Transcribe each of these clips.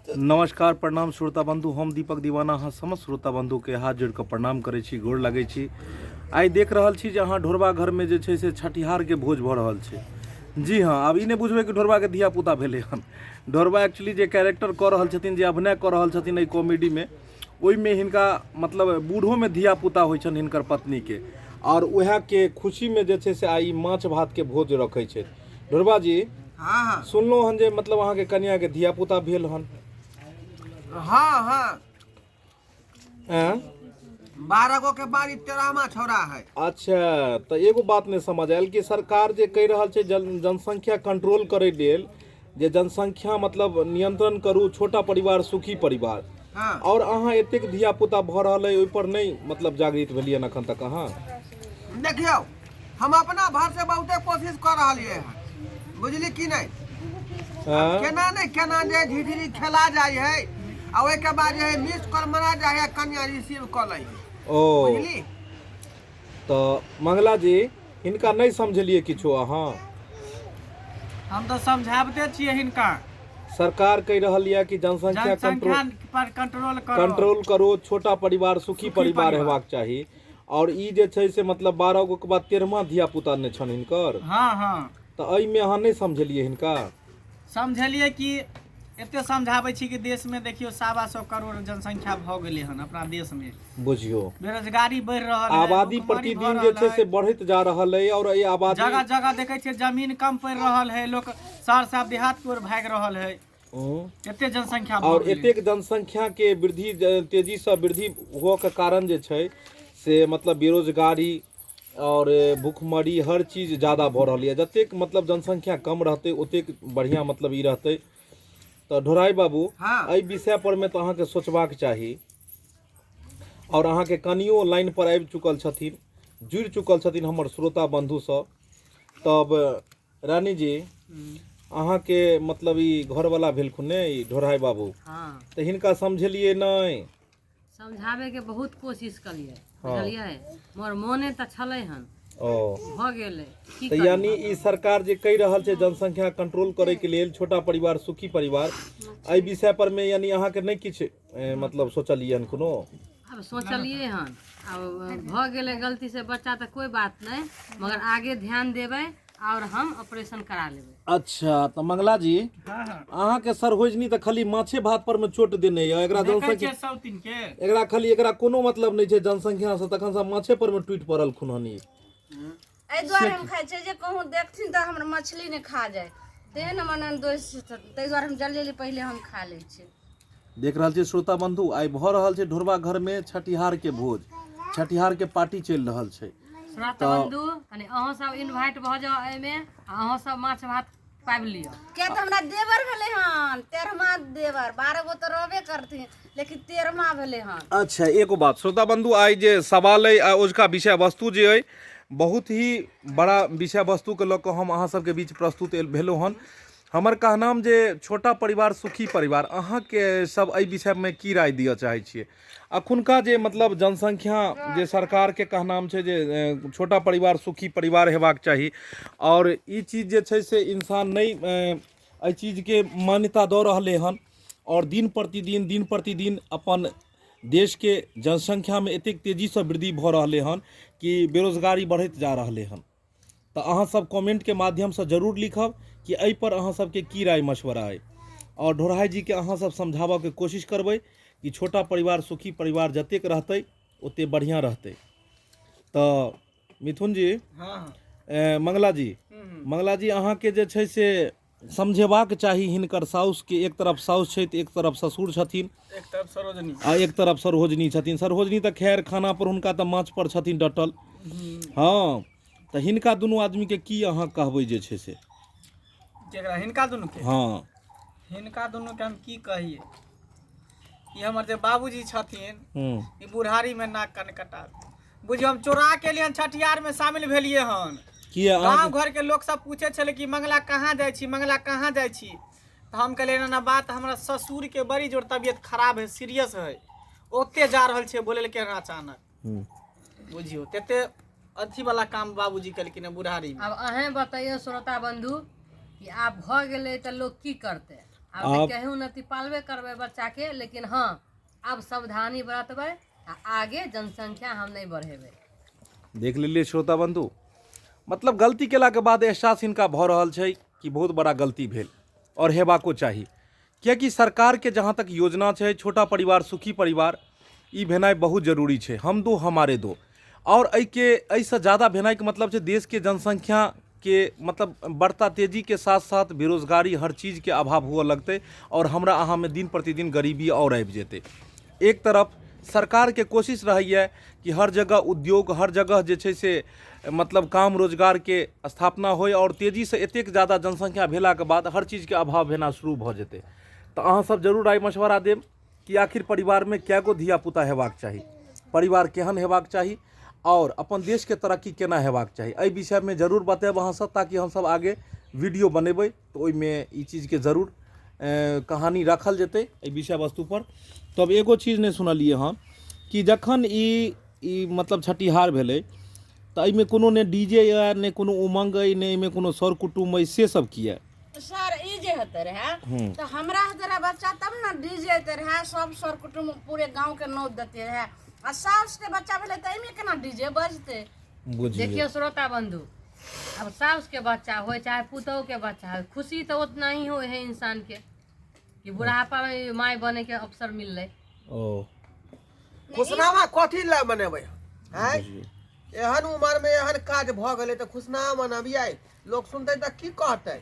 नमस्कार प्रणाम श्रोता बंधु, हम दीपक दीवाना हाँ समस्त श्रोता बंधु के हाथ जोड़ के प्रणाम करे छी, गोर लगे छी। आई देख रहल छी जहाँ ढोरबा घर में जे छे से छठिहार के भोज भ रहल छे। जी हाँ, अब ई नहीं बुझबे कि ढोरबा के धिया पुता भेले हन। ढोरबा एक्चुअली जे कैरेक्टर कर रहल छथिन, जे अभिनय कर रहल छथिन एई कॉमेडी में, ओई में हिनका मतलब बूढ़ो में धिया पुता होइ छन हिनकर पत्नी के, और वह के खुशी में जे छे से आई माछ भात के भोज रखे छे। ढोरबा जी, हाँ सुनलो हन जे मतलब अहाँ के कन्या के धिया पुता भेल हन। हाँ हाँ 12 गो के बारी 13वां छोड़ा है। अच्छा, तो एगो बात नहीं समझ आयल कि सरकार जे कह रहल छे जनसंख्या कंट्रोल करे लेल, जे जनसंख्या मतलब नियंत्रण करू, छोटा परिवार सुखी परिवार, हाँ। और अहाँ एतेक धिया पुता भ रहल है, ओइ पर नहीं मतलब जागृत भेलिए अखन तक अहाँ। देखियो, हम अपना भर से बहुते कोशिश कर रहलिए हैं, बुझली कि नहीं? केना नहीं केना जे झिझरी खेला जाए है, और एक के बाद जे मिस कॉल मना जाए है, कन्या रिसीव कर लै है। ओ, बुझली? तो मंगला जी, इनका नहीं समझलिए किछो अहाँ। हम तो समझाबते छियै हिनका। सरकार कह रहल है कि जनसंख्या पर कंट्रोल करो, छोटा परिवार सुखी परिवार हेबाक चाहिए, और ई जे छै से मतलब 12 गो के बाद 13वां धिया पुता ने छन हिनकर। हाँ हाँ, तो एहि में अहाँ नहीं समझलिए हिनका। समझलिए कि एते समझाबै छी कि देश में देखियो 125 करोड़ जनसंख्या भ गेलै हन अपना देश में। बुझियो, बेरोजगारी बढ़ रहल है, आबादी प्रतिदिन जे छै से बढ़त जा रहल है, और ई आबादी जगह जगह देखे छियै जमीन कम पड़ रहल है, लोग शहर से देहात की ओर भाग रहल है। एते जनसंख्या और एतेक जनसंख्या के वृद्धि तेजी से वृद्धि हुआ के कारण जे छै से मतलब बेरोजगारी और भूखमरी हर चीज ज्यादा भ रहल है। जतेक मतलब जनसंख्या कम रहते ओतेक बढ़िया मतलब ई रहते। तो ढोराई बाबू, हाँ। एहि विषय पर में तो अहाँ के सोचबाक चाही, और अहाँ के कनियो लाइन पर आबि चुकल छथिन, जुड़ चुकल छथिन हमर श्रोता बंधु सब। तब रानी जी, अहाँ के मतलब ई घर वाला भेलखुन ने ई ढोराई बाबू, हाँ, तो हिनका समझलिए नहीं? समझावे के बहुत कोशिश कलिए, बुझलिए, मोर मोने त छलै हन, ओ भ गेलै की तो करी यानी ई सरकार जे कह रहल छै जनसंख्या कंट्रोल करे के लेल, छोटा परिवार सुखी परिवार, एहि विषय पर में यानी अहाँ के नहीं किछ मतलब सोचलिए हन कोनो? अब सोचलिए हन, अब भ गेलै गलती से बच्चा त कोई बात नहीं, मगर आगे ध्यान देबै और हम ऑपरेशन करा लेबै। अच्छा, तो मंगला जी, अहाँ के सरहोजनी तो खाली माछे भात पर में चोट देने है, एकरा जनसंख्या सौतीन के एकरा खाली एकरा कोनो मतलब नहीं छै जनसंख्या से, तखन से माछे पर में टूट पड़ल खुनहनी। एहि दुआरे हम खाइ छै जे कहूँ देखथिन तऽ हमर मछली नहि खा जाए, तेहन मनन दोष, ताहि दुआरे हम जल्दी जल्दी पहिले हम खा लै छी। देख रहल छी श्रोता बंधु, आई भ रहल छै ढोरबा घर में छठिहार के भोज, छठिहार के पार्टी चल रहल छै। श्रोता बंधु, कनी अहाँ सब इनवाइट भ जाओ एमे, अहाँ सब माछ भात पाबि लिअ। क्या तऽ हमरा देवर भेलै हन, 13वां देवर, 12 गो तऽ रहबे करथिन, लेकिन 13वां भेलै हन। अच्छा, एगो बात श्रोता बंधु, आई जे सवाल है उसका विषय वस्तु जे है बहुत ही बड़ा विषय वस्तु के लऽ हम अहाँ सबके बीच प्रस्तुत भेलहुँ हन। हमर कहनाम जे छोटा परिवार सुखी परिवार, अहाँ के सब एहि विषय में की राय दिअ चाहे छियै? अखुनका जे मतलब जनसंख्या जे सरकार के कहनाम छै जे छोटा परिवार सुखी परिवार हेबाक चाही, और ई चीज जे छै से इंसान नहीं एहि चीज के मान्यता दऽ रहले हन, और दिन प्रतिदिन अपन देश के जनसंख्या में एतेक तेजी से वृद्धि भ रहले हन कि बेरोजगारी बढ़त जा रहले हन। तो अहाँ सब कमेंट के माध्यम से जरूर लिखब कि एहि पर अहाँ सबके की राय मशवरा है, और ढोराई जी के अहाँ सब समझाबऽ के कोशिश करबै कि छोटा परिवार सुखी परिवार जतेक रहतै ओते बढ़िया रहतै। तो मिथुन जी, मंगला जी, अहाँ के जे छै से समझेबाक चाही हिनकर साउस के, एक तरफ साउस छै, एक तरफ ससुर छथिन, एक तरफ सरोजनी आ एक तरफ सरहोजनी छथिन। सरहोजनी तो खैर खाना पर हुनका तो माछ पर छथिन डटल। हाँ, तो हिनका दुनू आदमी के की अहाँ कहबै जे छै से? केकरा? हिनका दुनू के? हाँ, हिनका दुनू के हम की कहिए? ई हमर जे बाबूजी छथिन, ई बुढ़ारी में नाक कान कटा, बुझियो हम चोरा के लिए छठियार में शामिल भेलिए हन। गाँव घर के लोग सब पूछे छले कि मंगला कहाँ जाय छी, मंगला कहाँ जाय छी, तो हम कहलिए ना बात, हमरा ससुर के बड़ी जोर तबियत खराब है, सीरियस है, ओते जा रहल छे, बोले के अचानक, बुझियो तेते अथी वाला काम बाबूजी कलकिन बुढ़ारी में। अब अहें बताइए श्रोता बंधु कि आप भ गेलै त लोग की करते? अब केहू नती पालबे करबे बच्चा के, लेकिन हाँ अब सावधानी बरतबै आ आगे जनसंख्या हम नहीं बढ़ेबै। देख लेलिए श्रोता बंधु, मतलब गलती केला के बाद एहसास इनका भऽ रहल छै कि बहुत बड़ा गलती भेल और हेबाको चाही, कियाकि सरकार के जहाँ तक योजना छै छोटा परिवार सुखी परिवार, ई भेनाइ बहुत जरूरी छै। हम दो हमारे दो, और एहिसँ ज़्यादा भेनाइ के मतलब छै देश के जनसंख्या के मतलब बढ़ता तेजी के साथ साथ बेरोजगारी हर चीज़ के अभाव हुआ लगते और हमरा अहाँ में दिन प्रतिदिन गरीबी और आबि जेतै। एक तरफ सरकार के कोशिश रहैए कि हर जगह उद्योग, हर जगह जे छै से मतलब काम रोजगार के स्थापना होय और तेजी से एतेक ज़्यादा जनसंख्या भेला के बाद हर चीज़ के अभाव भेना शुरू भऽ जेतै। तऽ अहाँ सब जरूर राय मशवरा देब कि आखिर परिवार में कए गो धिया पुता हेबाक चाही, परिवार केहन हेबाक चाही और अपन देश के तरक्की केना हेबाक चाही, एहि विषय में जरूर बताएब अहाँ सब, ताकि हम सब आगे वीडियो बनेबै तो ओहिमे ई चीज़ के जरूर कहानी रखल जेतै एहि विषय वस्तु पर। तब एगो चीज़ नहीं सुनलिए हम कि जखन ई मतलब छठिहार भेलै तऽ एहिमे कोनो ने डीजे या ने कोनो उमंग अइ ने एहिमे कोनो सर कुटुम अइ, से सब किया सर ई जे होते रहे तो हमरा हमारा बच्चा तब ना डीजे होते रहे, सब सर कुटुंब पूरे गांव के नोट देते रहे, आ सास के बच्चा भेले त एमे केना डीजे बजते। देखिए श्रोता बंधु, अब सास के बच्चा हो चाहे पुतोह के बच्चा हो, खुशी तो उतना ही हो है इंसान के कि बुढ़ापा में माई बने के अवसर मिल रहे। ओ खुशनामा कथी ला मनेबै हैं? एहन उम्र में एहन काज भ गेलै त खुशनामा मनबियै, लोग सुनतै त की कहतै?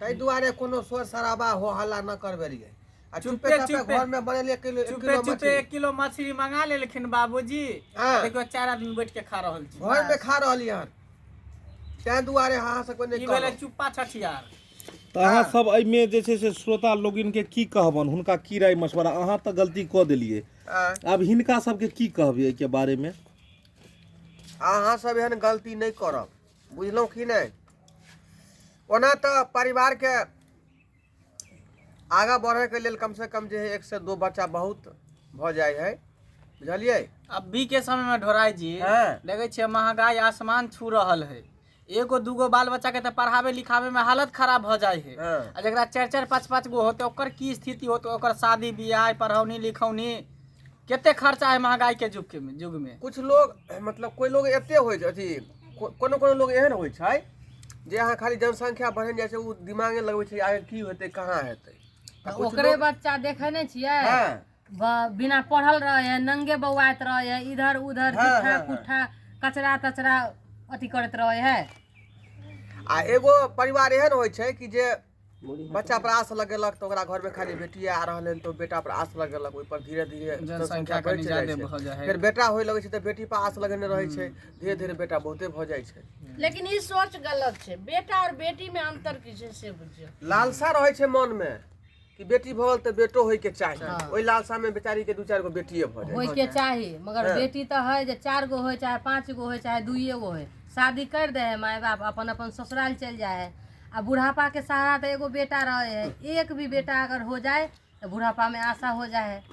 ताहि दुआरे कोनो शोर शराबा हो हल्ला न करबेलियै, आ चुपे चापे घर में बनेलिए चुपे 1 किलो मछली मंगा लेलखिन बाबूजी, हाँ। देखो 4 आदमी बैठ के खा रहल छी, घर में खा रहलियै हन, ताहि दुआरे अहाँ सब ई भेलै चुप्पा छठियार। तऽ अहाँ सब एहिमे जे छै से श्रोता लोगिन के की कहबन, हुनका की राय मशवरा? अहाँ तऽ गलती कऽ देलियै, अब हिनका सबके की कहबै एहि के बारे में? अहाँ सब एहन गलती नहीं करब, बुझलहुँ कि नहीं? ओना तो परिवार के आगा बढ़े के लेल कम से कम जे है 1 से 2 बच्चा बहुत भ जाए है, बुझलियै? अभी के समय में ढोराई जी हाँ। लगे छे महंगाई आसमान छू रहल है, एगो दूगो बाल बच्चा के तो पढ़ावे लिखावे में हालत खराब हो जाए है, हाँ। आ जरा 4-4 5-5 गो होते ओकर की स्थिति होते, ओकर शादी बियाह पढ़ौनी लिखौनी केते खर्चा है महंगाई के युग में। कुछ लोग मतलब कोई लोग एते होइ छै, अथी कोनो लोग एहन होइ छै जे अहाँ खाली जनसंख्या बढ़ल जाइ छै, उ दिमागे लगबै छै आगे की होतै कहाँ हेतै। ओकरे बच्चा देखे नहीं छियै बिना पढ़ल रहे, नंगे बौआत रहे, इधर उधर जुठा कुठा कचरा तचरा अथी करत रहे है। आ एगो परिवार एहन होइ छै कि जे बच्चा पर आस लगेलक तो ओकरा घर में खाली बेटी आ रहल है तो बेटा पर आस लगेलक, ओइ पर धीरे धीरे जनसंख्या बढ़ जाए छै, फिर बेटा होय लगे छै तो बेटी पर आस लगेने रहे छै, धीरे धीरे बेटा बहुते भ जाए छै। लेकिन ई सोच गलत छै, बेटा और बेटी में अंतर की छै से बुझियो। लालसा रहे छै मन में कि बेटी भल तो बेटो होय के चाही, ओइ लालसा में बेचारी के 2-4 गो बेटिए भ जाए होय के चाही, मगर बेटी तो है जे 4 गो हो चाहे 5 गो हो चाहे 2 गो हो, शादी कर दे है माय बाप, अपन अपन ससुराल चल जाए है। आ बुढ़ापा के सहारा तो एगो बेटा रहे है, एक भी बेटा अगर हो जाए तो बुढ़ापा में आशा हो जाए है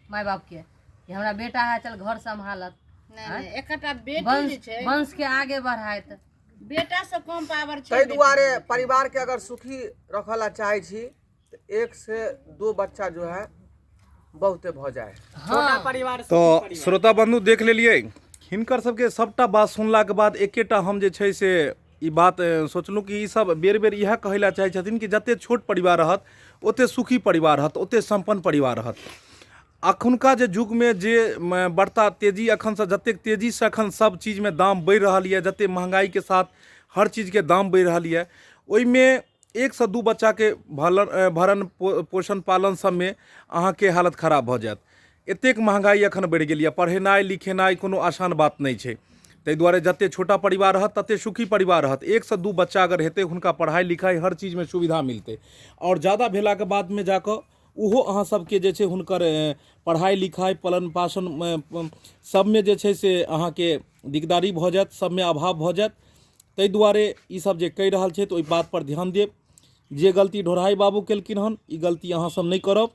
माय बाप के कि हमारा बेटा है चल घर संभालत, नहीं एकटा बेटी जे छै वंश के आगे बढ़ाइत, बेटा से कम पावर छै। ताहि दुआरे परिवार के अगर सुखी रखला चाहे छी तो 1 से 2 बच्चा जो है बहुते भ जाए। छोटा परिवार तो श्रोता बंधु देख लेलिए, हिनकर सबके सबटा बात सुनला के बाद एकेटा हम जे छै से ई बात सोचलहुँ कि ई सब बेर बेर इएह कहै लए चाहै छथिन कि जते छोट परिवार रहत ओते सुखी परिवार रहत, ओते संपन्न परिवार रहत। अखुनका जे युग में जे बढ़ता तेजी, अखन से जतेक तेजी से अखन सब चीज में दाम बढ़ि रहल यऽ, जते महंगाई के साथ हर चीज के दाम बढ़ि रहल यऽ, ओहिमे 1 से 2 बच्चा के भरण पोषण पालन सब में अहाँ के हालत खराब भऽ जायत। एतेक महंगाई अखन बढ़ि गेल यऽ, पढ़ेनाइ लिखेनाइ कोनो आसान बात नहीं छै। ताहि दुआरे जते छोटा परिवार रहत तते सुखी परिवार रहत। 1 से 2 बच्चा अगर हेतै हुनका पढ़ाई लिखाई हर चीज में सुविधा मिलतै, और ज़्यादा भेला के बाद में जाकऽ उहो अहाँ सबके जे छै हुनकर पढ़ाई लिखाई पालन पोषण सब में जे छै से अहाँ के दिकदारी भऽ जायत, सब में अभाव भऽ जायत। ताहि दुआरे ई सब जे कहि रहल छै तऽ ओहि बात पर ध्यान देब। जे गलती ढोराई बाबू केलखिन हन ई गलती अहाँ सब नहीं करब।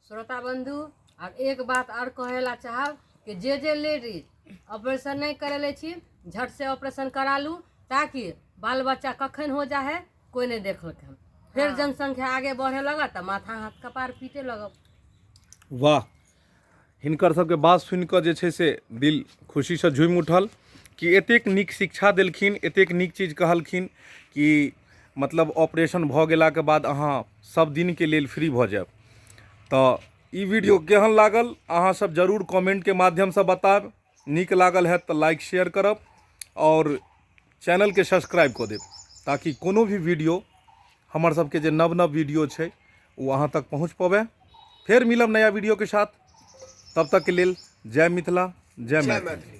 श्रोता बंधु और एक बात और कहे ला चाहब कि जे लेडीज ऑपरेशन नहीं करेले छी झट से ऑपरेशन करा लू, ताकि बाल बच्चा कखन हो जाए कोई नहीं देख लक। फिर जनसंख्या आगे बढ़े लगा तो माथा हाथ कपार पीटे लगब। वाह, हिनकर सबके बात सुनि कऽ जे छै से दिल खुशीसँ झूमि उठल कि एतेक नीक शिक्षा देलखिन, एतेक नीक चीज कहलखिन कि मतलब ऑपरेशन भऽ गेलाके बाद अहाँ सब दिनके लेल फ्री भऽ जायब। तऽ ई वीडियो केहन लागल अहाँ सब जरूर कमेंटके माध्यमसँ बतायब। नीक लागल हैत तऽ लाइक शेयर करब और चैनलके सब्सक्राइब कऽ देब ताकि कोनो भी वीडियो हमर सबके जे नव नव वीडियो छै वो अहाँ तक पहुँच पबै। फिर मिलब नया वीडियो के साथ, तब तक के लेल जय मिथिला, जय मैथिली।